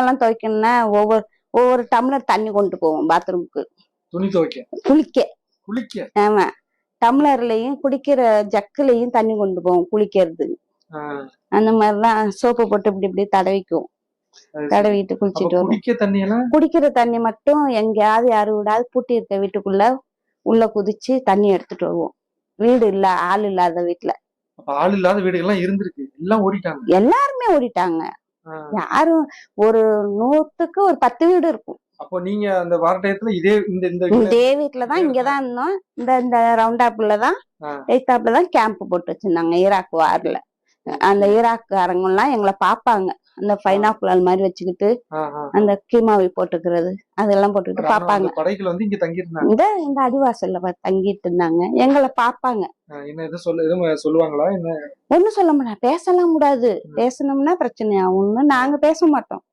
எல்லாம் துவைக்கணும்னா ஒவ்வொரு ஒவ்வொரு டம்ளர் தண்ணி கொண்டு போவோம் பாத்ரூமுக்கு. துணி துவைக்க, குளிக்க. ஆமா, டம்ளர்லயும் குடிக்கிற ஜக்குலயும் தண்ணி கொண்டு போவோம் குளிக்கிறது. அந்த மாதிரிலாம் சோப்பு போட்டு இப்படி இப்படி தடவிக்குவோம். தடவிட்டு குளிச்சுட்டு வருவோம். குடிக்கிற தண்ணி மட்டும் எங்கேயாவது யாரு விடாது பூட்டி இருக்க வீட்டுக்குள்ள உள்ள குதிச்சு தண்ணி எடுத்துட்டு வருவோம். வீடு இல்ல, ஆள் இல்லாத வீட்டுல. ஆள் இல்லாத வீடுகள்லாம் இருந்திருக்கு, எல்லாம் ஓடிட்டாங்க. எல்லாருமே ஓடிட்டாங்க. யாரும் ஒரு 100க்கு ஒரு 10 வீடு இருக்கும். அப்போ நீங்க அந்த வாரட்டயத்துல இதே வீட்டுலதான் இங்கதான் இருந்தோம். இந்த ரவுண்டாப்புலதான் எய்தாப்புலதான் கேம்ப் போட்டு வச்சிருந்தாங்க ஈராக் வார்ல. அந்த ஈராக்காரங்க எல்லாம் எங்களை பாப்பாங்க. அந்த பைனாக்குலர் மாதிரி வச்சுக்கிட்டு அந்த கீமாவை போட்டுக்கிறது அதெல்லாம் போட்டுக்கிட்டு பாப்பாங்க. படைகள் வந்து இங்க தங்கி இருந்தாங்க. இந்த அடிவாசல்ல தங்கிட்டு இருந்தாங்க. எங்களை பாப்பாங்க. சொல்லுவாங்களா? என்ன ஒண்ணும் சொல்ல முடியாது, பேசலாம் கூடாது. பேசணும்னா பிரச்சனை ஆகும்னு நாங்க பேச மாட்டோம்.